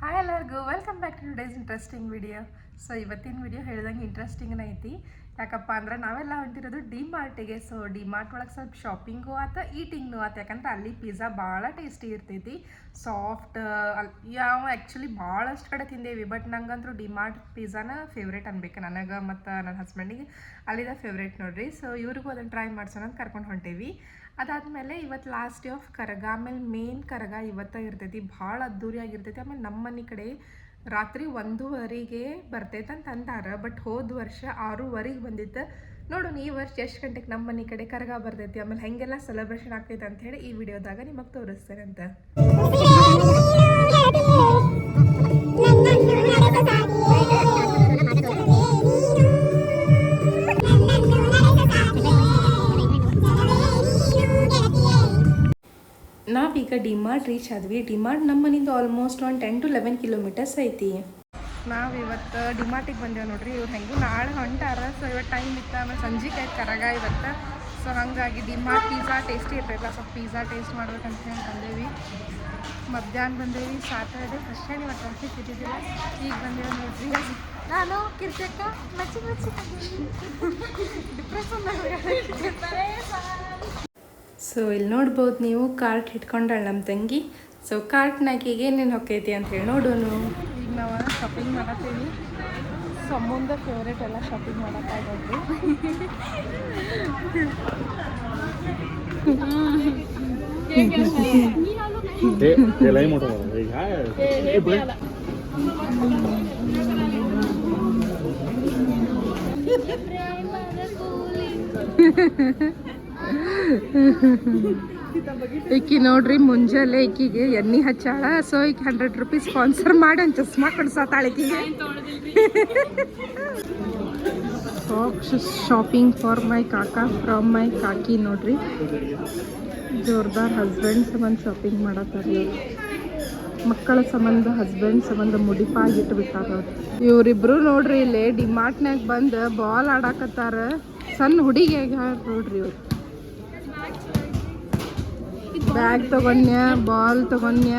Hi ಎಲ್ಲರಿಗೂ welcome back to today's interesting video. So ಇವತ್ತಿನ video ಹೇಳ್ದಂಗೆ ಇಂಟ್ರೆಸ್ಟಿಂಗ್ ಐತಿ. ಯಾಕಪ್ಪ ಅಂದ್ರೆ ನಾವೆಲ್ಲ ಹೊಂಟಿರೋದು ಡಿ ಮಾರ್ಟಿಗೆ. ಸೊ ಡಿ ಮಾರ್ಟ್ ಒಳಗೆ ಸ್ವಲ್ಪ ಶಾಪಿಂಗು ಆತ ಈಟಿಂಗ್ನು ಆತ. ಯಾಕಂದ್ರೆ ಅಲ್ಲಿ ಪಿಜ್ಜಾ ಭಾಳ ಟೇಸ್ಟಿ ಇರ್ತೈತಿ, ಸಾಫ್ಟ್. ಯಾವ ಆ್ಯಕ್ಚುಲಿ ಭಾಳಷ್ಟು ಕಡೆ ತಿಂದೇವಿ, ಬಟ್ ನಂಗಂತೂ ಡಿ ಮಾರ್ಟ್ ಪಿಜ್ಜಾನ ಫೇವ್ರೇಟ್ ಅನ್ಬೇಕು ನನಗೆ ಮತ್ತು ನನ್ನ ಹಸ್ಬೆಂಡಿಗೆ. ಅಲ್ಲಿದ ಫೇವ್ರೇಟ್ ನೋಡ್ರಿ. ಸೊ ಇವ್ರಿಗೂ ಅದನ್ನು ಟ್ರೈ ಮಾಡ್ಸೋಣ ಅಂತ ಕರ್ಕೊಂಡು ಹೊಂಟೇವಿ. ಅದಾದಮೇಲೆ ಇವತ್ತು ಲಾಸ್ಟ್ ಡೇ ಆಫ್ ಕರಗ, ಆಮೇಲೆ ಮೇನ್ ಕರಗ ಇವತ್ತು ಇರ್ತೈತಿ, ಭಾಳ ಅದ್ದೂರಿಯಾಗಿರ್ತೈತಿ. ಆಮೇಲೆ ನಮ್ಮ ಮನೆ ಕಡೆ ರಾತ್ರಿ 1:30ಗೆ ಬರ್ತೈತೆ ಅಂತ ಅಂತಾರೆ, ಬಟ್ ಹೋದ ವರ್ಷ 6:30ಗೆ ಬಂದಿತ್ತು. ನೋಡೋಣ ಈ ವರ್ಷ ಎಷ್ಟು ಗಂಟೆಗೆ ನಮ್ಮ ಮನೆ ಕಡೆ ಕರಗ ಬರ್ತೈತಿ, ಆಮೇಲೆ ಹೆಂಗೆಲ್ಲ ಸೆಲೆಬ್ರೇಷನ್ ಆಗ್ತೈತೆ ಅಂತ ಹೇಳಿ ಈ ವಿಡಿಯೋದಾಗ ನಿಮಗೆ ತೋರಿಸ್ತೇನೆ ಅಂತ. ನಾವೀಗ ಡಿಮಾರ್ಟ್ ರೀಚ್ ಆದ್ವಿ. ಡಿಮಾರ್ಟ್ ನಮ್ಮ ಮನೆಯಿಂದ ಆಲ್ಮೋಸ್ಟ್ ಒಂದು 10 to 11 ಕಿಲೋಮೀಟರ್ಸ್ ಐತಿ. ನಾವಿವತ್ತು ಡಿಮಾರ್ಟಿಗೆ ಬಂದೇವೆ ನೋಡ್ರಿ. ಇವ್ರು ಹೆಂಗೂ ನಾಳೆ ಹೊಂಟಾರ. ಸೊ ಇವತ್ತು ಟೈಮ್ ಇತ್ತು, ಆಮೇಲೆ ಸಂಜೆಗೆ ಆಯ್ತು ಕರಗ ಇವತ್ತು. ಸೊ ಹಾಗಾಗಿ ಡಿಮಾರ್ಟ್ ಪಿಜ್ಜಾ ಟೇಸ್ಟಿ ಇರ್ತೈತಲ್ಲ, ಸ್ವಲ್ಪ ಪಿಜ್ಜಾ ಟೇಸ್ಟ್ ಮಾಡ್ಬೇಕಂತ ಹೇಳಿ ಬಂದೇವಿ. ಮಧ್ಯಾಹ್ನ ಬಂದೇವಿ, ಸಾಟರ್ಡೆ ಫಸ್ಟ್ ಟೈಮ್ ಇವತ್ತು ಟ್ರಾಫಿಕ್ ಇದ್ದಿದ್ದಿಲ್ಲ. ಈಗ ಬಂದೇವೆ ನೋಡ್ರಿ. ನಾನು ಕಿರ್ಚಕ್ಕ ಮಚ್ಚಿ ಡಿಪ್ರೆಷನ್. ಸೊ ಇಲ್ಲಿ ನೋಡ್ಬೋದು ನೀವು, ಕಾರ್ಟ್ ಇಟ್ಕೊಂಡಾಳ ನಮ್ಮ ತಂಗಿ. ಸೊ ಕಾರ್ಟ್ನಾಗೀಗ ಏನೇನು ಹೊಕ್ಕೈತಿ ಅಂತೇಳಿ ನೋಡೋಣ. ಈಗ ನಾವು ಶಾಪಿಂಗ್ ಮಾಡತ್ತೀವಿ. ಸಂಬಂಧ ಫೇವ್ರೇಟ್ ಎಲ್ಲ ಶಾಪಿಂಗ್ ಮಾಡಕ್ಕಾಗೋದು. ಈಕಿ ನೋಡ್ರಿ, ಮುಂಜಾನೆ ಈಕಿಗೆ ಎಣ್ಣೆ ಹಚ್ಚಾಳ. ಸೊ ಈಗ 100 ರೂಪೀಸ್ ಸ್ಪಾನ್ಸರ್ ಮಾಡಿ ಒಂದು ಚಸ್ಮಾ ಕೊಡ್ಸತ್ತಾಳ ಈಕಿಗೆ. ಶಾಪಿಂಗ್ ಫಾರ್ ಮೈ ಕಾಕಾ ಫ್ರಮ್ ಮೈ ಕಾಕಿ ನೋಡ್ರಿ. ಜೋರ್ದಾರ್ ಹಸ್ಬೆಂಡ್ ಸಂಬಂಧ ಶಾಪಿಂಗ್ ಮಾಡತ್ತಾರೆ. ಮಕ್ಕಳ ಸಂಬಂಧ, ಹಸ್ಬೆಂಡ್ ಸಂಬಂಧ ಮುಡಿಪಾಗಿಟ್ಟು ಬಿಟ್ಟಾರ. ಇವರಿಬ್ರು ನೋಡ್ರಿ ಇಲ್ಲಿ ಡಿಮಾರ್ಟ್ನಾಗ ಬಂದು ಬಾಲ್ ಆಡಾಕತ್ತಾರ. ಸಣ್ಣ ಹುಡುಗಿ ನೋಡ್ರಿ ಇವ್ರು. ಬ್ಯಾಗ್ ತಗೊಂಡ್ಯ, ಬಾಲ್ ತಗೊಂಡ್ಯ,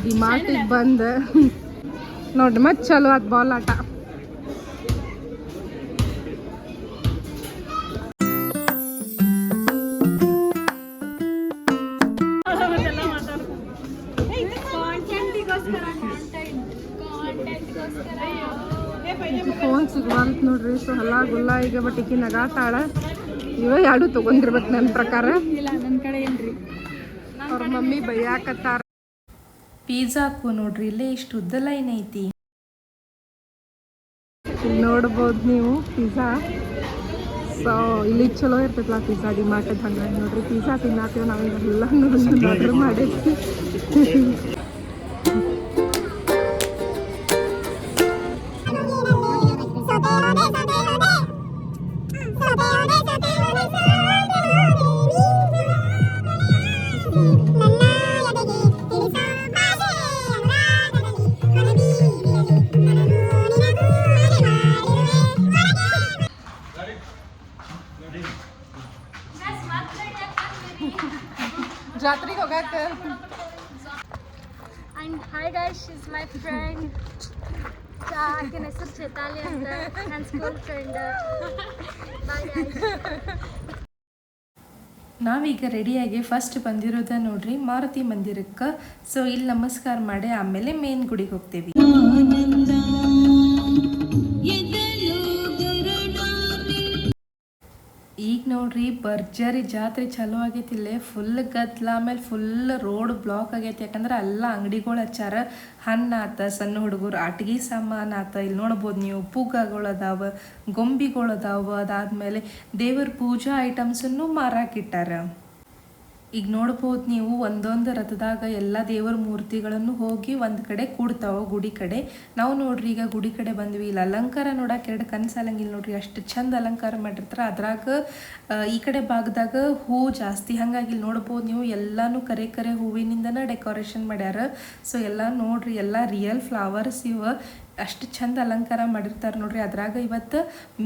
ಡಿಮಾರ್ಟಿಗೆ ಬಂದು ನೋಡ್ರಿ ಮತ್ತೆ ಚಲೋ ಆತ್ ಬಾಲ್ ಆಟ. ಫೋನ್ ಸಿಗ್ಬಾರ್ದು ನೋಡ್ರಿ. ಸೊ ಹಲ್ಲ ಗುಲ್ಲ ಈಗ ಬಟ್ ಈಕಿ ನಗಾತಾಳ. ಇವ ಎರಡು ತಗೊಂಡಿರ್ಬೇಕು ನನ್ನ ಪ್ರಕಾರ. ನನ್ನ ಕಡೆ ಏನ್ರಿ ಅವ್ರ ಮಮ್ಮಿ ಬೈಯಾಕತ್ತಾರ. ಪಿಜ್ಜಾಕ್ಕೂ ನೋಡ್ರಿ ಇಲ್ಲೇ ಇಷ್ಟು ಉದ್ದ ಲೈನ್ ಐತಿ. ನೋಡ್ಬೋದು ನೀವು ಪಿಜ್ಜಾ. ಸೊ ಇಲ್ಲಿ ಚಲೋ ಇರ್ತೈತಲ್ಲ ಪಿಜ್ಜಾ ಡಿಮಾರ್ಟದ್. ಹಂಗಾಗಿ ನೋಡ್ರಿ ಪಿಜ್ಜಾ ತಿನ್ನಾತೀವಿ ನಾವೀಗೆಲ್ಲ ಆರ್ಡರ್ ಮಾಡೈತಿ. ಜಾತ್ರೆಗೆ ಹೋಗಾಕ. And hi guys, she's my friend. ಆಕಿನ ಹೆಸರು ಚೇತಾಲಿ ಅಂತ, ನನ್ನ ಸ್ಕೂಲ್ ಫ್ರೆಂಡ್. Bye guys. ನಾವೀಗ ರೆಡಿಯಾಗಿ ಫಸ್ಟ್ ಬಂದಿರೋದ ನೋಡ್ರಿ ಮಾರುತಿ ಮಂದಿರಕ್ಕೆ. ಸೊ ಇಲ್ಲಿ ನಮಸ್ಕಾರ ಮಾಡಿ ಆಮೇಲೆ ಮೇನ್ ಗುಡಿಗೆ ಹೋಗ್ತೀವಿ. ಈಗ ನೋಡ್ರಿ ಭರ್ಜರಿ ಜಾತ್ರೆ ಚಾಲೂ ಆಗೈತಿ. ಇಲ್ಲೇ ಫುಲ್ ಗದ್ಲ, ಆಮೇಲೆ ಫುಲ್ ರೋಡ್ ಬ್ಲಾಕ್ ಆಗೈತಿ. ಯಾಕಂದ್ರೆ ಎಲ್ಲ ಅಂಗಡಿಗಳು ಹಚ್ಚಾರ. ಹಣ್ಣಾತ, ಸಣ್ಣ ಹುಡುಗರು ಆಟಿಗೆ ಸಾಮಾನು ಆತ. ಇಲ್ಲಿ ನೋಡ್ಬೋದು ನೀವು, ಪೂಗಗಳು ಅದಾವ, ಗೊಂಬಿಗಳು ಅದಾವ. ಅದಾದ್ಮೇಲೆ ದೇವ್ರ ಪೂಜಾ ಐಟಮ್ಸನ್ನು ಮಾರಾಕಿಟ್ಟಾರ. ಈಗ ನೋಡ್ಬೋದು ನೀವು, ಒಂದೊಂದು ರಥದಾಗ ಎಲ್ಲ ದೇವರ ಮೂರ್ತಿಗಳನ್ನು ಹೋಗಿ ಒಂದು ಕಡೆ ಕೂಡ್ತಾವ ಗುಡಿ ಕಡೆ. ನಾವು ನೋಡ್ರಿ ಈಗ ಗುಡಿ ಕಡೆ ಬಂದ್ವಿ. ಇಲ್ಲಿ ಅಲಂಕಾರ ನೋಡಕ್ಕೆ ಎರಡು ಕನ್ಸಲಂಗಿಲ್ಲ ನೋಡ್ರಿ, ಅಷ್ಟು ಚಂದ ಅಲಂಕಾರ ಮಾಡಿರ್ತಾರೆ. ಅದ್ರಾಗ ಈ ಕಡೆ ಭಾಗದಾಗ ಹೂ ಜಾಸ್ತಿ. ಹಾಗಾಗಿ ಇಲ್ಲಿ ನೋಡ್ಬೋದು ನೀವು, ಎಲ್ಲಾನು ಕರೆ ಹೂವಿನಿಂದನೇ ಡೆಕೋರೇಷನ್ ಮಾಡ್ಯಾರ. ಸೊ ಎಲ್ಲ ನೋಡ್ರಿ, ಎಲ್ಲ ರಿಯಲ್ ಫ್ಲವರ್ಸ್ ಇವ. ಅಷ್ಟು ಚಂದ ಅಲಂಕಾರ ಮಾಡಿರ್ತಾರೆ ನೋಡ್ರಿ. ಅದ್ರಾಗ ಇವತ್ತು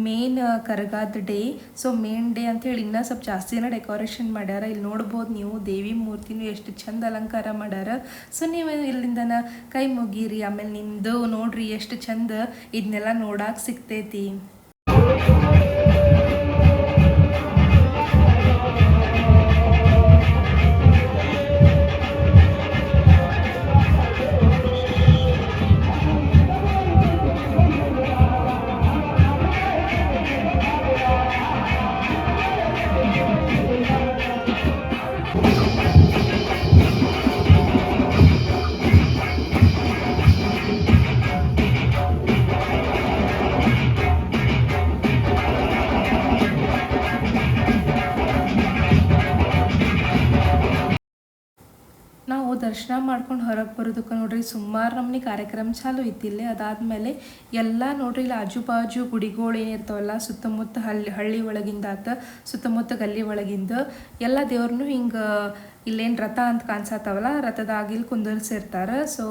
ಮೇನ್ ಕರಗಾದ ಡೇ, ಸೊ ಮೇನ್ ಡೇ ಅಂತೇಳಿ ಇನ್ನೂ ಸ್ವಲ್ಪ ಜಾಸ್ತಿನ ಡೆಕೋರೇಷನ್ ಮಾಡ್ಯಾರ. ಇಲ್ಲಿ ನೋಡ್ಬೋದು ನೀವು ದೇವಿ ಮೂರ್ತಿನೂ ಎಷ್ಟು ಚಂದ ಅಲಂಕಾರ ಮಾಡ್ಯಾರ. ಸೊ ನೀವು ಇಲ್ಲಿಂದನ ಕೈ ಮುಗೀರಿ, ಆಮೇಲೆ ನಿಮ್ಮದು ನೋಡ್ರಿ ಎಷ್ಟು ಚಂದ ಇದನ್ನೆಲ್ಲ ನೋಡಕ್ಕೆ ಸಿಗ್ತೈತಿ. ನಾವು ದರ್ಶನ ಮಾಡ್ಕೊಂಡು ಹೊರಗೆ ಬರೋದಕ್ಕೆ ನೋಡ್ರಿ ಸುಮಾರು ನಮ್ನಿ ಕಾರ್ಯಕ್ರಮ ಚಾಲು ಇತ್ತಿಲ್ಲೇ. ಅದಾದಮೇಲೆ ಎಲ್ಲ ನೋಡ್ರಿ ಇಲ್ಲಿ ಆಜು ಬಾಜು ಗುಡಿಗಳು ಏನಿರ್ತಾವಲ್ಲ ಸುತ್ತಮುತ್ತ ಹಳ್ಳಿ ಒಳಗಿಂದ ಸುತ್ತಮುತ್ತ ಗಲ್ಲಿ ಒಳಗಿಂದ ಎಲ್ಲ ದೇವ್ರನ್ನೂ ಹಿಂಗೆ ಇಲ್ಲೇನು ರಥ ಅಂತ ಕಾಣಿಸತ್ತವಲ್ಲ ರಥದಾಗಿಲ್ಲಿ ಕುಂದರ್ಸಿರ್ತಾರೆ. ಸೊ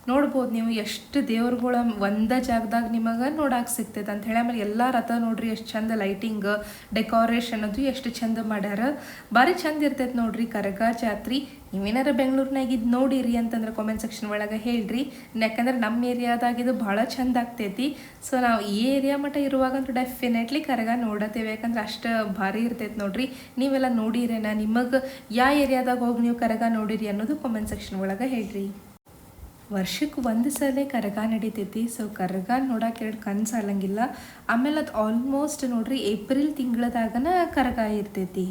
ನೋಡ್ಬೋದು ನೀವು ಎಷ್ಟು ದೇವ್ರುಗಳ ಒಂದೇ ಜಾಗದಾಗ ನಿಮಗೆ ನೋಡಕ್ಕೆ ಸಿಗ್ತೈತೆ ಅಂತ ಹೇಳಿ. ಆಮೇಲೆ ಎಲ್ಲ ರಥ ನೋಡ್ರಿ ಎಷ್ಟು ಚಂದ ಲೈಟಿಂಗ್ ಡೆಕೋರೇಷನ್ ಅದು ಎಷ್ಟು ಚಂದ ಮಾಡ್ಯಾರ. ಭಾರಿ ಚಂದ ಇರ್ತೈತೆ ನೋಡ್ರಿ ಕರಗ ಜಾತ್ರೆ. ನೀವೇನಾರ ಬೆಂಗಳೂರಿನಾಗ ಇದು ನೋಡಿರಿ ಅಂತಂದ್ರೆ ಕಾಮೆಂಟ್ ಸೆಕ್ಷನ್ ಒಳಗೆ ಹೇಳ್ರಿ. ಯಾಕಂದ್ರೆ ನಮ್ಮ ಏರಿಯಾದಾಗ ಇದು ಭಾಳ ಚಂದ ಆಗ್ತೈತಿ. ಸೊ ನಾವು ಈ ಏರಿಯಾ ಮಟ್ಟ ಇರುವಾಗಂತೂ ಡೆಫಿನೆಟ್ಲಿ ಕರಗ ನೋಡತ್ತೇವೆ, ಯಾಕಂದ್ರೆ ಅಷ್ಟು ಭಾರಿ ಇರ್ತೈತೆ ನೋಡ್ರಿ. ನೀವೆಲ್ಲ ನೋಡಿರೇನ, ನಿಮಗೆ ಯಾವ ಏರಿಯಾದಾಗ ಹೋಗಿ ನೀವು ಕರಗ ನೋಡಿರಿ ಅನ್ನೋದು ಕಾಮೆಂಟ್ ಸೆಕ್ಷನ್ ಒಳಗೆ ಹೇಳ್ರಿ. ವರ್ಷಕ್ಕೆ ಒಂದು ಸಲ ಕರಗ ನಡೀತೈತಿ. ಸೊ ಕರಗ ನೋಡಕ್ಕೆ ಎರಡು ಕನ್ಸು ಅಲ್ಲಂಗಿಲ್ಲ. ಆಮೇಲೆ ಅದು ಆಲ್ಮೋಸ್ಟ್ ನೋಡ್ರಿ ಏಪ್ರಿಲ್ ತಿಂಗಳದಾಗನ ಕರಗ ಇರ್ತೈತಿ.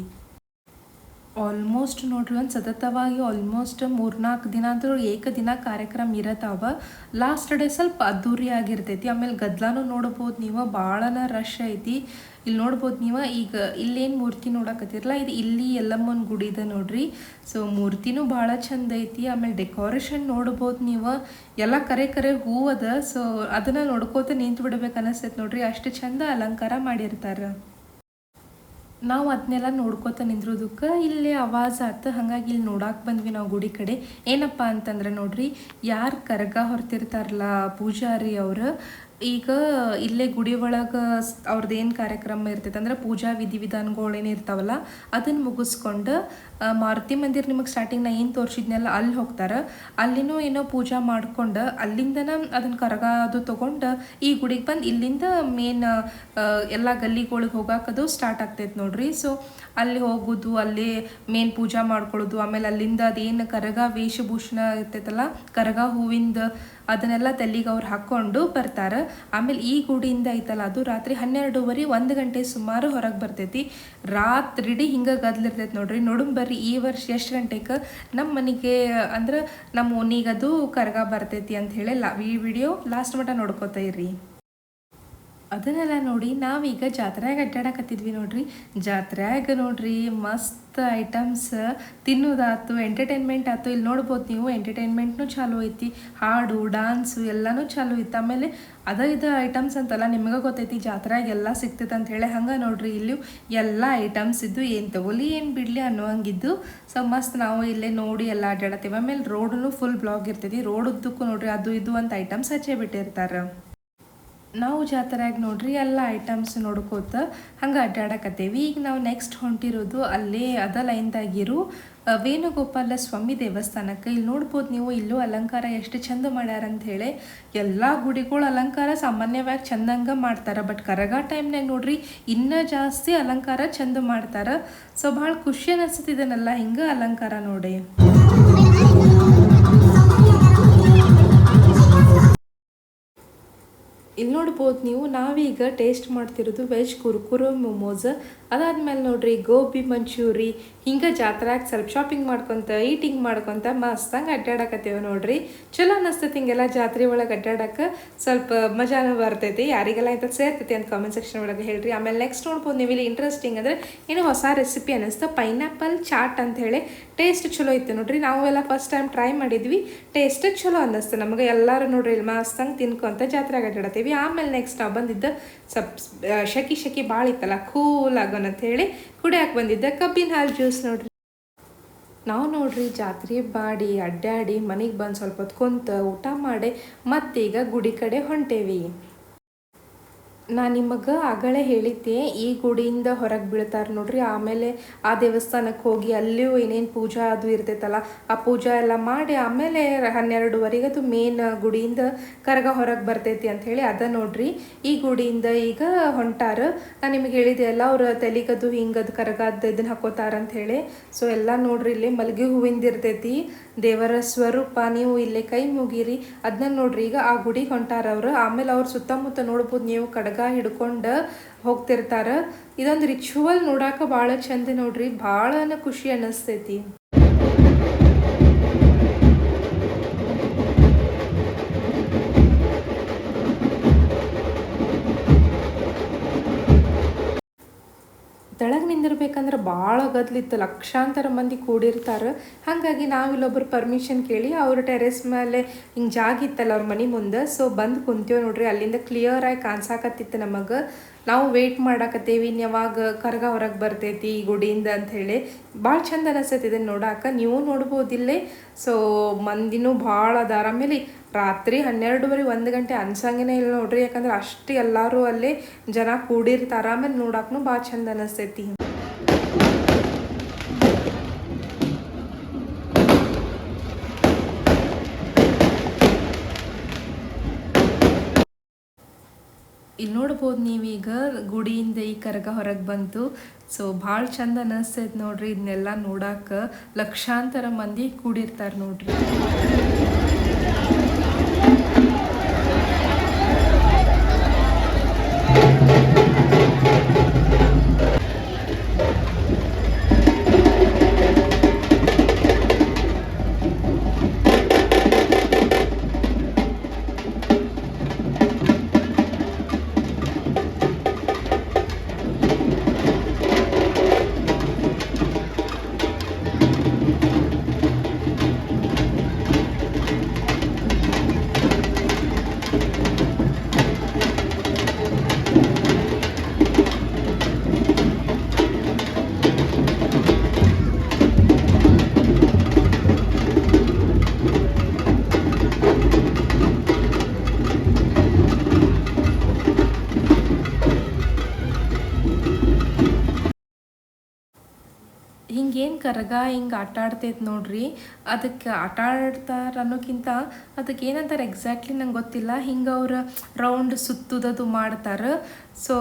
ಆಲ್ಮೋಸ್ಟ್ ನೋಡ್ರಿ ಒಂದು ಸತತವಾಗಿ ಆಲ್ಮೋಸ್ಟ್ 3-4 ದಿನ ಆದರೂ ಏಕದಿನ ಕಾರ್ಯಕ್ರಮ ಇರತ್ತಾವ. ಲಾಸ್ಟ್ ಡೇ ಸ್ವಲ್ಪ ಅದ್ದೂರಿ ಆಗಿರ್ತೈತಿ. ಆಮೇಲೆ ಗದ್ಲಾನು ನೋಡ್ಬೋದು ನೀವು, ಭಾಳನ ರಶ್ ಐತಿ. ಇಲ್ಲಿ ನೋಡ್ಬೋದು ನೀವು ಈಗ ಇಲ್ಲೇನು ಮೂರ್ತಿ ನೋಡಕತ್ತಿರಲ್ಲ, ಇದು ಇಲ್ಲಿ ಎಲ್ಲಮ್ಮನ ಗುಡಿ ಇದೆ ನೋಡ್ರಿ. ಸೊ ಮೂರ್ತಿನೂ ಭಾಳ ಚಂದ ಐತಿ. ಆಮೇಲೆ ಡೆಕೋರೇಷನ್ ನೋಡ್ಬೋದು ನೀವು, ಎಲ್ಲ ಕರೆ ಹೂವು ಅದ. ಸೊ ಅದನ್ನು ನೋಡ್ಕೋತ ನಿಂತು ಬಿಡ್ಬೇಕು ಅನಿಸ್ತೈತೆ ನೋಡ್ರಿ, ಅಷ್ಟು ಚಂದ ಅಲಂಕಾರ ಮಾಡಿರ್ತಾರೆ. ನಾವು ಅದನ್ನೆಲ್ಲ ನೋಡ್ಕೋತ ನಿಂದ್ರೋದಕ್ಕೆ ಇಲ್ಲೇ ಆವಾಜ್ ಆತು. ಹಾಗಾಗಿ ಇಲ್ಲಿ ನೋಡಕ್ಕೆ ಬಂದ್ವಿ ನಾವು ಗುಡಿ ಕಡೆ. ಏನಪ್ಪ ಅಂತಂದ್ರೆ ನೋಡ್ರಿ, ಯಾರು ಕರಗ ಹೊರ್ತಿರ್ತಾರಲ್ಲ ಪೂಜಾರಿ ಅವರು, ಈಗ ಇಲ್ಲೇ ಗುಡಿ ಒಳಗೆ ಅವ್ರದ್ದು ಏನು ಕಾರ್ಯಕ್ರಮ ಇರ್ತೈತೆ ಅಂದ್ರೆ ಪೂಜಾ ವಿಧಿವಿಧಾನಗಳು ಏನಿರ್ತಾವಲ್ಲ ಅದನ್ನು ಮುಗಿಸ್ಕೊಂಡು ಮಾರುತಿ ಮಂದಿರ ನಿಮಗೆ ಸ್ಟಾರ್ಟಿಂಗ್ ನಾ ಏನು ತೋರಿಸಿದ್ನೆಲ್ಲ ಅಲ್ಲಿ ಹೋಗ್ತಾರೆ. ಅಲ್ಲಿನೂ ಏನೋ ಪೂಜಾ ಮಾಡ್ಕೊಂಡು ಅಲ್ಲಿಂದನ ಅದನ್ನು ಕರಗ ಅದು ತೊಗೊಂಡು ಈ ಗುಡಿಗೆ ಬಂದು ಇಲ್ಲಿಂದ ಮೇನ್ ಎಲ್ಲ ಗಲ್ಲಿಗಳಿಗೆ ಹೋಗಾಕದು ಸ್ಟಾರ್ಟ್ ಆಗ್ತೈತೆ ನೋಡ್ರಿ. ಸೊ ಅಲ್ಲಿ ಹೋಗೋದು, ಅಲ್ಲಿ ಮೇನ್ ಪೂಜಾ ಮಾಡ್ಕೊಳ್ಳೋದು, ಆಮೇಲೆ ಅಲ್ಲಿಂದ ಅದೇನು ಕರಗ ವೇಷಭೂಷಣ ಇರ್ತೈತಲ್ಲ ಕರಗ ಹೂವಿಂದ ಅದನ್ನೆಲ್ಲ ತಲೆಗೆ ಅವ್ರು ಹಾಕ್ಕೊಂಡು ಬರ್ತಾರೆ. ಆಮೇಲೆ ಈ ಗುಡಿಯಿಂದ ಐತಲ್ಲ ಅದು ರಾತ್ರಿ 12:30 1 ಗಂಟೆ ಸುಮಾರು ಹೊರಗೆ ಬರ್ತೈತಿ. ರಾತ್ರಿಡೀ ಹಿಂಗೆ ಗದ್ಲಿರ್ತೈತೆ ನೋಡ್ರಿ. ನೋಡುಂ ಬರ್ರಿ ಈ ವರ್ಷ ಎಷ್ಟು ಗಂಟೆಗೆ ನಮ್ಮ ಮನೆಗೆ ಅಂದ್ರೆ ನಮ್ಮ ಓಣಿಗದು ಕರಗ ಬರ್ತೈತಿ ಅಂತ ಹೇಳಿ ಈ ವಿಡಿಯೋ ಲಾಸ್ಟ್ ಮಟ್ಟ ನೋಡ್ಕೋತಾ ಇರ್ರಿ. ಅದನ್ನೆಲ್ಲ ನೋಡಿ ನಾವೀಗ ಜಾತ್ರೆಯಾಗ ಅಡ್ಡಾಡಕತ್ತಿದ್ವಿ ನೋಡ್ರಿ. ಜಾತ್ರೆಯಾಗ ನೋಡ್ರಿ ಮಸ್ತ್ ಐಟಮ್ಸ್ ತಿನ್ನೋದಾತು, ಎಂಟರ್ಟೈನ್ಮೆಂಟ್ ಆಯ್ತು. ಇಲ್ಲಿ ನೋಡ್ಬೋದು ನೀವು ಎಂಟರ್ಟೈನ್ಮೆಂಟ್ನೂ ಚಾಲು ಐತಿ, ಹಾಡು ಡಾನ್ಸು ಎಲ್ಲನೂ ಚಾಲು ಇತ್ತು. ಆಮೇಲೆ ಇದು ಐಟಮ್ಸ್ ಅಂತಲ್ಲ ನಿಮಗೆ ಗೊತ್ತೈತಿ ಜಾತ್ರೆಯಾಗ ಎಲ್ಲ ಸಿಗ್ತೈತೆ ಅಂತ ಹೇಳಿ. ಹಂಗೆ ನೋಡ್ರಿ ಇಲ್ಲಿ ಎಲ್ಲ ಐಟಮ್ಸ್ ಇದ್ದು ಏನು ತಗೊಳ್ಳಿ ಏನು ಬಿಡಲಿ ಅನ್ನೋಂಗಿದ್ದು. ಸೊ ಮಸ್ತ್ ನಾವು ಇಲ್ಲೇ ನೋಡಿ ಎಲ್ಲ ಅಡ್ಡಾಡತ್ತೀವಿ. ಆಮೇಲೆ ರೋಡೂ ಫುಲ್ ಬ್ಲಾಕ್ ಇರ್ತೈತಿ. ರೋಡ್ ಉದ್ದಕ್ಕೂ ನೋಡ್ರಿ ಅದು ಇದು ಅಂತ ಐಟಮ್ಸ್ ಹಚ್ಚೇ ಬಿಟ್ಟಿರ್ತಾರೆ. ನಾವು ಜಾತ್ರೆಯಾಗ ನೋಡ್ರಿ ಎಲ್ಲ ಐಟಮ್ಸ್ ನೋಡ್ಕೋತ ಹಂಗೆ ಅಡ್ಡಾಡಕತ್ತೇವಿ. ಈಗ ನಾವು ನೆಕ್ಸ್ಟ್ ಹೊಂಟಿರೋದು ಅಲ್ಲೇ ಅದ ಲೈನ್ದಾಗಿರೋ ವೇಣುಗೋಪಾಲ ಸ್ವಾಮಿ ದೇವಸ್ಥಾನಕ್ಕೆ. ಇಲ್ಲಿ ನೋಡ್ಬೋದು ನೀವು ಇಲ್ಲೂ ಅಲಂಕಾರ ಎಷ್ಟು ಚಂದ ಮಾಡ್ಯಾರ ಅಂತ ಹೇಳಿ. ಎಲ್ಲ ಗುಡಿಗಳು ಅಲಂಕಾರ ಸಾಮಾನ್ಯವಾಗಿ ಚಂದಂಗೆ ಮಾಡ್ತಾರೆ, ಬಟ್ ಕರಗ ಟೈಮ್ನಾಗ ನೋಡ್ರಿ ಇನ್ನೂ ಜಾಸ್ತಿ ಅಲಂಕಾರ ಚಂದ ಮಾಡ್ತಾರೆ. ಸೊ ಭಾಳ ಖುಷಿ ಅನಿಸ್ತದನ್ನೆಲ್ಲ ಹಿಂಗೆ ಅಲಂಕಾರ ನೋಡಿ. ಇಲ್ಲಿ ನೋಡ್ಬೋದು ನೀವು ನಾವೀಗ ಟೇಸ್ಟ್ ಮಾಡ್ತಿರೋದು ವೆಜ್ ಕುರ್ಕುರೆ ಮೊಮೋಸ್. ಅದಾದ್ಮೇಲೆ ನೋಡ್ರಿ ಗೋಬಿ ಮಂಚೂರಿ. ಹಿಂಗೆ ಜಾತ್ರೆಯಾಗ ಸ್ವಲ್ಪ ಶಾಪಿಂಗ್ ಮಾಡ್ಕೊತ ಈಟಿಂಗ್ ಮಾಡ್ಕೊತ ಮಸ್ತಂಗೆ ಅಡ್ಡಾಡಕತ್ತೇವೆ ನೋಡ್ರಿ. ಚಲೋ ಅನ್ನಿಸ್ತೈತಿ ಹಿಂಗೆಲ್ಲ ಜಾತ್ರೆ ಒಳಗೆ ಅಡ್ಡಾಡಕ್ಕೆ, ಸ್ವಲ್ಪ ಮಜಾನೂ ಬರ್ತೈತಿ. ಯಾರಿಗೆಲ್ಲ ಇಂಥ ಸೇರ್ತೈತಿ ಅಂತ ಕಾಮೆಂಟ್ ಸೆಕ್ಷನ್ ಒಳಗೆ ಹೇಳ್ರಿ. ಆಮೇಲೆ ನೆಕ್ಸ್ಟ್ ನೋಡ್ಬೋದು ನೀವು ಇಲ್ಲಿ ಇಂಟ್ರೆಸ್ಟಿಂಗ್ ಅಂದರೆ ಏನೋ ಹೊಸ ರೆಸಿಪಿ ಅನ್ನಿಸ್ತು, ಪೈನಾಪಲ್ ಚಾಟ್ ಅಂತ ಹೇಳಿ. ಟೇಸ್ಟ್ ಚಲೋ ಇತ್ತು ನೋಡ್ರಿ. ನಾವೆಲ್ಲ ಫಸ್ಟ್ ಟೈಮ್ ಟ್ರೈ ಮಾಡಿದ್ವಿ, ಟೇಸ್ಟ್ ಚಲೋ ಅನ್ನಿಸ್ತು ನಮಗೆ. ಎಲ್ಲರೂ ನೋಡ್ರಿ ಇಲ್ಲಿ ಮಸ್ತಂಗೆ ತಿನ್ಕೊಂತ ಜಾತ್ರೆಯಾಗ ಅಡ್ಡಾಡತ್ತೀವಿ. ಆಮೇಲೆ ನೆಕ್ಸ್ಟ್ ನಾವು ಬಂದಿದ್ದ ಸ್ವಲ್ಪ ಶಕಿ ಭಾಳ ಇತ್ತಲ್ಲ ಕೂಲ್ ಆಗೋಣ ಅಂತ ಹೇಳಿ ಕುಡಿಯಾಕೆ ಬಂದಿದ್ದ ಕಬ್ಬಿನ ಹಾಲು ಜ್ಯೂಸ್ ನೋಡ್ರಿ. ನಾವು ನೋಡ್ರಿ ಜಾತ್ರೆ ಮಾಡಿ ಅಡ್ಡಾಡಿ ಮನೆಗೆ ಬಂದು ಸ್ವಲ್ಪ ಹೊತ್ತು ಕುಂತ ಊಟ ಮಾಡಿ ಮತ್ತೀಗ ಗುಡಿ ಕಡೆ ಹೊಂಟೇವಿ. ನಾನು ನಿಮಗೆ ಆಗಲೇ ಹೇಳಿದ್ದೆ ಈ ಗುಡಿಯಿಂದ ಹೊರಗೆ ಬೀಳ್ತಾರೆ ನೋಡ್ರಿ. ಆಮೇಲೆ ಆ ದೇವಸ್ಥಾನಕ್ಕೆ ಹೋಗಿ ಅಲ್ಲಿಯೂ ಏನೇನು ಪೂಜಾ ಅದು ಇರ್ತೈತಲ್ಲ ಆ ಪೂಜಾ ಎಲ್ಲ ಮಾಡಿ ಆಮೇಲೆ 12:30 ಅದು ಮೇನ್ ಗುಡಿಯಿಂದ ಕರಗ ಹೊರಗೆ ಬರ್ತೈತಿ ಅಂಥೇಳಿ ಅದ ನೋಡ್ರಿ. ಈ ಗುಡಿಯಿಂದ ಈಗ ಹೊಂಟಾರ. ನಾನು ನಿಮಗೆ ಹೇಳಿದೆ ಎಲ್ಲ ಅವ್ರ ತಲೆಗದು ಹಿಂಗದು ಕರಗದ್ದು ಇದನ್ನ ಹಾಕೋತಾರ ಅಂಥೇಳಿ. ಸೊ ಎಲ್ಲ ನೋಡ್ರಿ ಇಲ್ಲಿ ಮಲ್ಗೆ ಹೂವಿಂದ ಇರ್ತೈತಿ ದೇವರ ಸ್ವರೂಪ. ನೀವು ಇಲ್ಲೇ ಕೈ ಮುಗಿರಿ ಅದನ್ನ ನೋಡ್ರಿ. ಈಗ ಆ ಗುಡಿಗೆ ಹೊಂಟಾರ ಅವ್ರು. ಆಮೇಲೆ ಅವ್ರ ಸುತ್ತಮುತ್ತ ನೋಡ್ಬೋದು ನೀವು ಕಡಗ ಹಿಡ್ಕೊಂಡು ಹೋಗ್ತಿರ್ತಾರ. ಇದೊಂದು ರಿಚುವಲ್ ನೋಡಾಕ ಭಾಳ ಚಂದ ನೋಡ್ರಿ, ಭಾಳ ಖುಷಿ ಅನ್ನಿಸ್ತೈತಿ. ತೆಳಗೆ ನಿಂದಿರ್ಬೇಕಂದ್ರೆ ಭಾಳ ಗದ್ಲಿತ್ತು, ಲಕ್ಷಾಂತರ ಮಂದಿ ಕೂಡಿರ್ತಾರೆ. ಹಾಗಾಗಿ ನಾವು ಇಲ್ಲೊಬ್ರು ಪರ್ಮಿಷನ್ ಕೇಳಿ ಅವ್ರ ಟೆರೆಸ್ ಮೇಲೆ ಹಿಂಗೆ ಜಾಗ ಇತ್ತಲ್ಲ ಅವ್ರ ಮನೆ ಮುಂದೆ. ಸೊ ಬಂದು ಕುಂತೀವಿ ನೋಡ್ರಿ. ಅಲ್ಲಿಂದ ಕ್ಲಿಯರಾಗಿ ಕಾಣಿಸಾಕತ್ತಿತ್ತು ನಮಗೆ. ನಾವು ವೆಯ್ಟ್ ಮಾಡಾಕತ್ತೇವಿ ಯಾವಾಗ ಕರಗ ಹೊರಗೆ ಬರ್ತೈತಿ ಈ ಗುಡಿಯಿಂದ ಅಂಥೇಳಿ. ಭಾಳ ಚಂದ ಅನಿಸ್ತೈತಿ ಇದನ್ನು ನೋಡಾಕ. ನೀವು ನೋಡ್ಬೋದಿಲ್ಲೇ. ಸೊ ಮಂದಿನೂ ಭಾಳ ಅದಾರ. ಆಮೇಲೆ ರಾತ್ರಿ 12:30 1 ಗಂಟೆ ಅನ್ಸಂಗೇ ಇಲ್ಲ ನೋಡ್ರಿ. ಯಾಕಂದ್ರೆ ಅಷ್ಟು ಎಲ್ಲರೂ ಅಲ್ಲೇ ಜನ ಕೂಡಿರ್ತಾರ. ಆಮೇಲೆ ನೋಡಾಕೂ ಭಾಳ ಚಂದ ಅನಿಸ್ತೈತಿ. ಇಲ್ಲಿ ನೋಡ್ಬೋದು ನೀವೀಗ ಗುಡಿಯಿಂದ ಈ ಕರಗ ಹೊರಗೆ ಬಂತು. ಸೊ ಭಾಳ ಚಂದ ಅನ್ನಿಸ್ತೈತೆ ನೋಡ್ರಿ. ಇದನ್ನೆಲ್ಲ ನೋಡಾಕ ಲಕ್ಷಾಂತರ ಮಂದಿ ಕೂಡಿರ್ತಾರೆ ನೋಡ್ರಿ. ಹಿಂಗೇನು ಕರಗ ಹಿಂಗೆ ಆಟ ಆಡ್ತೈತೆ ನೋಡ್ರಿ. ಅದಕ್ಕೆ ಆಟ ಆಡ್ತಾರೆ ಅನ್ನೋಕ್ಕಿಂತ ಅದಕ್ಕೆ ಏನಂತಾರೆ ಎಕ್ಸಾಕ್ಟ್ಲಿ ನಂಗೆ ಗೊತ್ತಿಲ್ಲ. ಹಿಂಗೆ ಅವ್ರು ರೌಂಡ್ ಸುತ್ತುದದು ಮಾಡ್ತಾರೆ. ಸೊ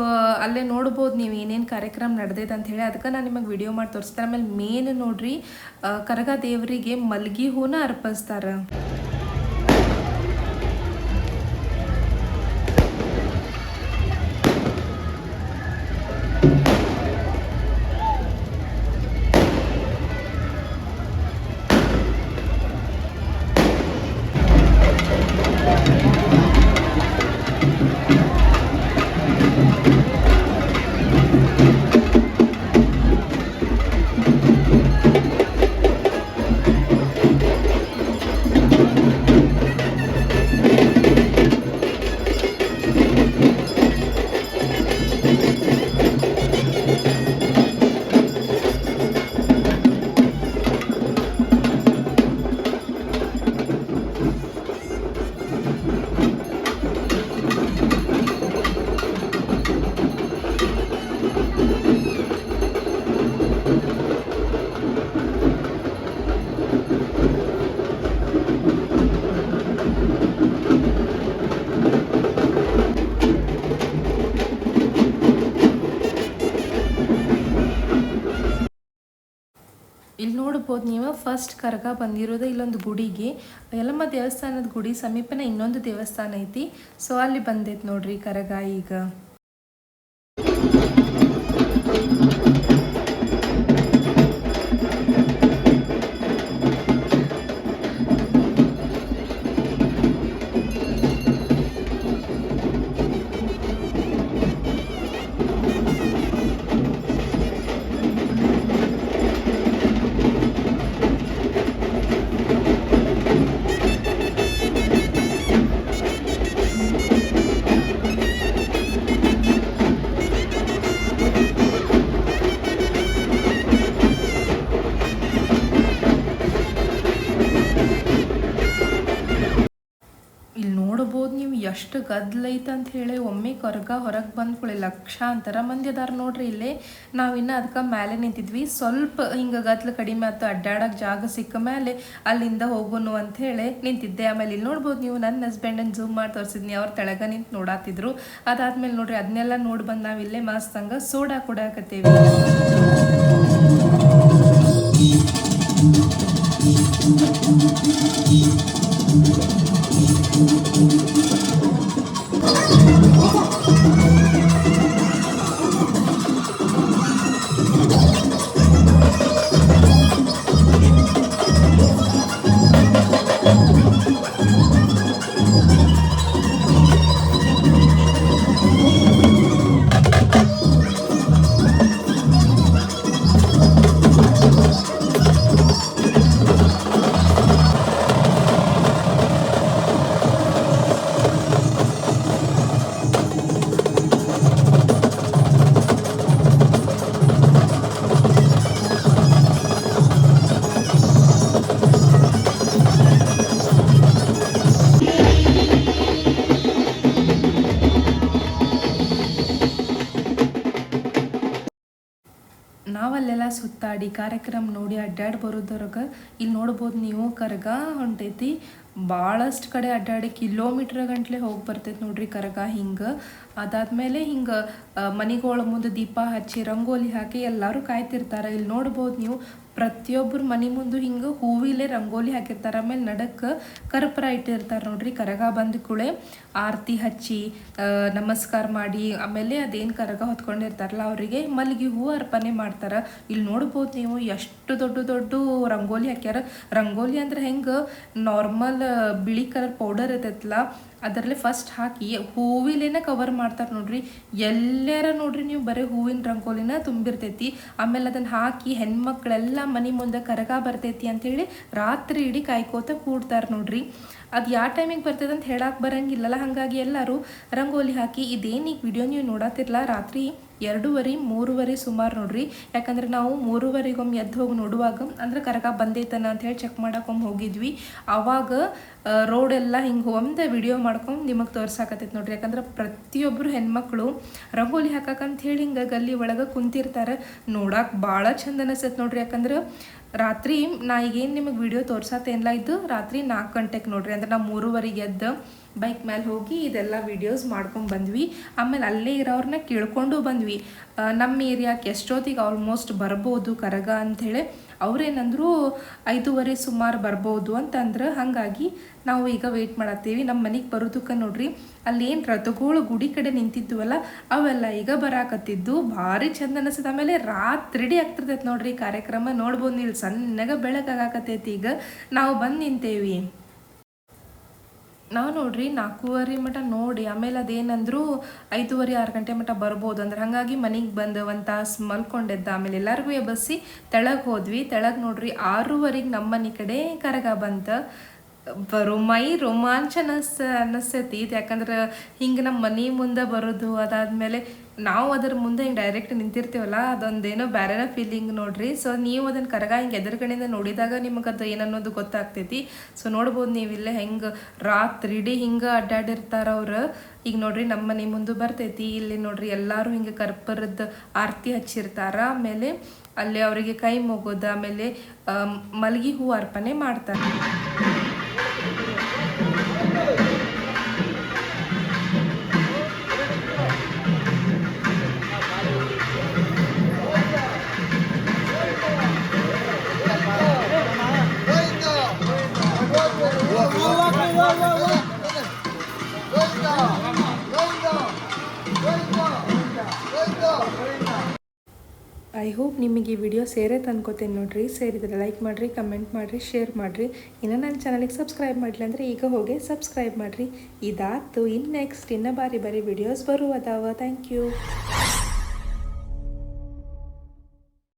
ಅಲ್ಲೇ ನೋಡ್ಬೋದು ನೀವು ಏನೇನು ಕಾರ್ಯಕ್ರಮ ನಡೆದೈತೆ ಅಂಥೇಳಿ. ಅದಕ್ಕೆ ನಾನು ನಿಮಗೆ ವಿಡಿಯೋ ಮಾಡಿ ತೋರಿಸ್ತಾರೆ. ಆಮೇಲೆ ಮೇನ್ ನೋಡ್ರಿ ಕರಗ ದೇವರಿಗೆ ಮಲ್ಗೆ ಹೂನ ಅರ್ಪಿಸ್ತಾರೆ. ಇಲ್ಲಿ ನೋಡ್ಬೋದು ನೀವು ಫಸ್ಟ್ ಕರಗ ಬಂದಿರೋದು ಇಲ್ಲೊಂದು ಗುಡಿಗೆ. ಯಲ್ಲಮ್ಮ ದೇವಸ್ಥಾನದ ಗುಡಿ ಸಮೀಪನ ಇನ್ನೊಂದು ದೇವಸ್ಥಾನ ಐತಿ. ಸೊ ಅಲ್ಲಿ ಬಂದೈತೆ ನೋಡ್ರಿ ಕರಗ ಈಗ. ಎಷ್ಟು ಗದ್ದಲೈತೆ ಅಂತ ಹೇಳಿ ಒಮ್ಮೆ ಕರ್ಗ ಹೊರಗೆ ಬಂದ್ಕೊಳ್ಳಿ ಲಕ್ಷಾಂತರ ಮಂದಿ ಅದಾರ ನೋಡ್ರಿ ಇಲ್ಲೇ. ನಾವಿನ್ನು ಅದಕ್ಕೆ ಮೇಲೆ ನಿಂತಿದ್ವಿ, ಸ್ವಲ್ಪ ಹಿಂಗೆ ಗದ್ದಲು ಕಡಿಮೆ ಆಯ್ತು, ಅಡ್ಡಾಡೋಕೆ ಜಾಗ ಸಿಕ್ಕ ಮೇಲೆ ಅಲ್ಲಿಂದ ಹೋಗೋನು ಅಂತ ಹೇಳಿ ನಿಂತಿದ್ದೆ. ಆಮೇಲೆ ಇಲ್ಲಿ ನೋಡ್ಬೋದು ನೀವು ನನ್ನ ಹಸ್ಬೆಂಡನ್ನು ಝೂಮ್ ಮಾಡಿ ತೋರಿಸಿದ್ನಿ, ಅವ್ರು ತೆಳಗ ನಿಂತು ನೋಡಾತಿದ್ರು. ಅದಾದ್ಮೇಲೆ ನೋಡ್ರಿ ಅದನ್ನೆಲ್ಲ ನೋಡಿ ಬಂದು ನಾವು ಇಲ್ಲೇ ಮಸ್ತಂಗ ಸೋಡಾ ಕುಡಾಕತ್ತೇವಿ. ನಾವಲ್ಲೆಲ್ಲ ಸುತ್ತಾಡಿ ಕಾರ್ಯಕ್ರಮ ನೋಡಿ ಅಡ್ಡಾಡಿ ಬರೋದ್ರೊಳಗೆ ಇಲ್ಲಿ ನೋಡ್ಬೋದು ನೀವು ಕರಗ ಹೊಂಟೈತಿ. ಭಾಳಷ್ಟು ಕಡೆ ಅಡ್ಡಾಡಿ ಕಿಲೋಮೀಟ್ರ್ ಗಂಟ್ಲೆ ಹೋಗಿ ಬರ್ತೈತೆ ನೋಡ್ರಿ ಕರಗ. ಹಿಂಗೆ ಅದಾದಮೇಲೆ ಹಿಂಗೆ ಮನೆಗಳ ಮುಂದೆ ದೀಪ ಹಚ್ಚಿ ರಂಗೋಲಿ ಹಾಕಿ ಎಲ್ಲರೂ ಕಾಯ್ತಿರ್ತಾರೆ. ಇಲ್ಲಿ ನೋಡ್ಬೋದು ನೀವು ಪ್ರತಿಯೊಬ್ಬರು ಮನೆ ಮುಂದೆ ಹಿಂಗೆ ಹೂವಿಲೆ ರಂಗೋಲಿ ಹಾಕಿರ್ತಾರೆ. ಆಮೇಲೆ ನಡಕ್ಕೆ ಕರ್ಪೂರ ಇಟ್ಟಿರ್ತಾರೆ ನೋಡ್ರಿ. ಕರಗ ಬಂದ ಕೂಡಲೇ ಆರತಿ ಹಚ್ಚಿ ನಮಸ್ಕಾರ ಮಾಡಿ ಆಮೇಲೆ ಅದೇನು ಕರಗ ಹೊತ್ಕೊಂಡಿರ್ತಾರಲ್ಲ ಅವರಿಗೆ ಮಲ್ಲಿಗೆ ಹೂವು ಅರ್ಪಣೆ ಮಾಡ್ತಾರೆ. ಇಲ್ಲಿ ನೋಡ್ಬೋದು ನೀವು ಎಷ್ಟು ದೊಡ್ಡ ದೊಡ್ಡ ರಂಗೋಲಿ ಹಾಕ್ಯಾರ. ರಂಗೋಲಿ ಅಂದ್ರೆ ಹೆಂಗೆ ನಾರ್ಮಲ್ ಬಿಳಿ ಕಲರ್ ಪೌಡರ್ ಇರ್ತೈತಲ್ಲ ಅದರಲ್ಲೇ ಫಸ್ಟ್ ಹಾಕಿ ಹೂವಿಲೇನ ಕವರ್ ಮಾಡ್ತಾರೆ ನೋಡ್ರಿ. ಎಲ್ಲಾರ ನೋಡ್ರಿ ನೀವು ಬರೀ ಹೂವಿನ ರಂಗೋಲಿನ ತುಂಬಿರ್ತೈತಿ. ಆಮೇಲೆ ಅದನ್ನು ಹಾಕಿ ಹೆಣ್ಮಕ್ಳೆಲ್ಲ ಮನೆ ಮುಂದೆ ಕರಗ ಬರ್ತೈತಿ ಅಂಥೇಳಿ ರಾತ್ರಿ ಇಡೀ ಕಾಯ್ಕೋತ ಕೂಡ್ತಾರೆ ನೋಡ್ರಿ. ಅದು ಯಾವ ಟೈಮಿಗೆ ಬರ್ತೈತೆ ಅಂತ ಹೇಳಕ್ಕೆ ಬರಂಗಿಲ್ಲಲ್ಲ, ಹಾಗಾಗಿ ಎಲ್ಲರೂ ರಂಗೋಲಿ ಹಾಕಿ ಇದೇನು ಈಗ ವಿಡಿಯೋ ನೀವು ನೋಡತ್ತಿರಲ್ಲ ರಾತ್ರಿ 2:30 ಸುಮಾರು ನೋಡ್ರಿ. ಯಾಕಂದ್ರೆ ನಾವು 3:30 ಎದ್ದು ಹೋಗಿ ನೋಡುವಾಗ ಅಂದ್ರೆ ಕರಗ ಬಂದೈತನ ಅಂತ ಹೇಳಿ ಚೆಕ್ ಮಾಡಕ್ಕೊಮ್ಮೆ ಹೋಗಿದ್ವಿ. ಆವಾಗ ರೋಡೆಲ್ಲ ಹಿಂಗೆ ಒಂದು ವಿಡಿಯೋ ಮಾಡ್ಕೊಂಡು ನಿಮಗೆ ತೋರ್ಸಾಕತ್ತೈತೆ ನೋಡ್ರಿ. ಯಾಕಂದ್ರೆ ಪ್ರತಿಯೊಬ್ಬರು ಹೆಣ್ಮಕ್ಳು ರಂಗೋಲಿ ಹಾಕಕ್ಕಂತ ಹೇಳಿ ಹಿಂಗೆ ಗಲ್ಲಿ ಒಳಗೆ ಕುಂತಿರ್ತಾರೆ. ನೋಡಕ್ಕೆ ಭಾಳ ಚಂದ ಅನಿಸ್ತೈತೆ ನೋಡ್ರಿ. ಯಾಕಂದ್ರೆ ರಾತ್ರಿ ನಾ ಈಗೇನು ನಿಮಗೆ ವಿಡಿಯೋ ತೋರ್ಸತ್ತೇನಿಲ್ಲ, ಇದು ರಾತ್ರಿ 4 ಗಂಟೆಗೆ ನೋಡ್ರಿ. ಅಂದ್ರೆ ನಾವು 3:30 ಎದ್ದು ಬೈಕ್ ಮೇಲೆ ಹೋಗಿ ಇದೆಲ್ಲ ವೀಡಿಯೋಸ್ ಮಾಡ್ಕೊಂಡು ಬಂದ್ವಿ. ಆಮೇಲೆ ಅಲ್ಲೇ ಇರೋರನ್ನ ಕೇಳ್ಕೊಂಡು ಬಂದ್ವಿ ನಮ್ಮ ಏರಿಯಾಕ್ಕೆ ಎಷ್ಟೊತ್ತಿಗೆ ಆಲ್ಮೋಸ್ಟ್ ಬರ್ಬೋದು ಕರಗ ಅಂಥೇಳಿ. ಅವ್ರೇನಂದ್ರು 5:30 ಸುಮಾರು ಬರ್ಬೋದು ಅಂತಂದ್ರೆ. ಹಾಗಾಗಿ ನಾವು ಈಗ ವೆಯ್ಟ್ ಮಾಡತ್ತೀವಿ ನಮ್ಮ ಮನೆಗೆ ಬರೋದಕ್ಕೆ ನೋಡ್ರಿ. ಅಲ್ಲೇನು ರಥಗಳು ಗುಡಿ ಕಡೆ ನಿಂತಿದ್ವಲ್ಲ ಅವೆಲ್ಲ ಈಗ ಬರಾಕತ್ತಿದ್ದು ಭಾರಿ ಚಂದ ಅನಿಸ್ತದೆ. ಆಮೇಲೆ ರಾತ್ರಿ ಆಗ್ತಿರ್ತೈತೆ ನೋಡ್ರಿ ಕಾರ್ಯಕ್ರಮ. ನೋಡ್ಬೋದು ನೀವು ಸಣ್ಣಗೆ ಬೆಳಕಾಗತ್ತೈತಿ. ಈಗ ನಾವು ಬಂದು ನಿಂತೇವಿ. ನಾವು ನೋಡ್ರಿ 4:30 ಮಟ ನೋಡಿ ಆಮೇಲೆ ಅದೇನಂದ್ರು 5:30 6 ಗಂಟೆ ಮಟ ಬರ್ಬೋದು ಅಂದ್ರೆ. ಹಾಗಾಗಿ ಮನೆಗೆ ಬಂದು ಒಂದು ತಾಸು ಮಲ್ಕೊಂಡಿದ್ದ. ಆಮೇಲೆ ಎಲ್ಲರಿಗೂ ಎಬ್ಬಸಿ ತೆಳಗೆ ಹೋದ್ವಿ. ತೆಳಗೆ ನೋಡ್ರಿ 6:30 ನಮ್ಮ ಮನೆ ಕಡೆ ಕರಗ ಬಂತ. ಮೈ ರೋಮಾಂಚ ಅನ್ನಿಸ್ತೈತಿ. ಯಾಕಂದ್ರೆ ಹಿಂಗೆ ನಮ್ಮ ಮನೆ ಮುಂದೆ ಬರೋದು, ಅದಾದಮೇಲೆ ನಾವು ಅದರ ಮುಂದೆ ಹಿಂಗೆ ಡೈರೆಕ್ಟ್ ನಿಂತಿರ್ತೀವಲ್ಲ ಅದೊಂದೇನೋ ಬೇರೆನ ಫೀಲಿಂಗ್ ನೋಡ್ರಿ. ಸೊ ನೀವು ಅದನ್ನು ಕರಗ ಹಿಂಗೆ ಎದುರುಗಡೆಯಿಂದ ನೋಡಿದಾಗ ನಿಮಗೆ ಅದು ಏನನ್ನೋದು ಗೊತ್ತಾಗ್ತೈತಿ. ಸೊ ನೋಡ್ಬೋದು ನೀವು ಇಲ್ಲೇ ಹೆಂಗೆ ರಾತ್ರಿ ಇಡೀ ಹಿಂಗೆ ಅಡ್ಡಾಡಿರ್ತಾರೆ ಅವ್ರು. ಈಗ ನೋಡ್ರಿ ನಮ್ಮ ಮನೆ ಮುಂದೆ ಬರ್ತೈತಿ. ಇಲ್ಲಿ ನೋಡ್ರಿ ಎಲ್ಲರೂ ಹಿಂಗೆ ಕರ್ಪೂರದ ಆರತಿ ಹಚ್ಚಿರ್ತಾರ. ಆಮೇಲೆ ಅಲ್ಲಿ ಅವರಿಗೆ ಕೈ ಮುಗೋದು, ಆಮೇಲೆ ಮಲ್ಲಿಗೆ ಹೂವು ಅರ್ಪಣೆ ಮಾಡ್ತಾರೆ. ಐ ಹೋಪ್ ನಿಮಗೆ ಈ ವಿಡಿಯೋ ಸೇರೈತೆ ಅನ್ಕೋತೇನೆ ನೋಡ್ರಿ. ಸೇರಿದರೆ ಲೈಕ್ ಮಾಡಿರಿ, ಕಮೆಂಟ್ ಮಾಡಿರಿ, ಶೇರ್ ಮಾಡಿರಿ. ಇನ್ನು ನನ್ನ ಚಾನಲಿಗೆ ಸಬ್ಸ್ಕ್ರೈಬ್ ಮಾಡಿಲ್ಲ ಅಂದರೆ ಈಗ ಹೋಗಿ ಸಬ್ಸ್ಕ್ರೈಬ್ ಮಾಡಿರಿ. ಇದಾತು. ಇನ್ನು ನೆಕ್ಸ್ಟ್ ಇನ್ನೂ ಬಾರಿ ವಿಡಿಯೋಸ್ ಬರುವುದಾವ. Thank you.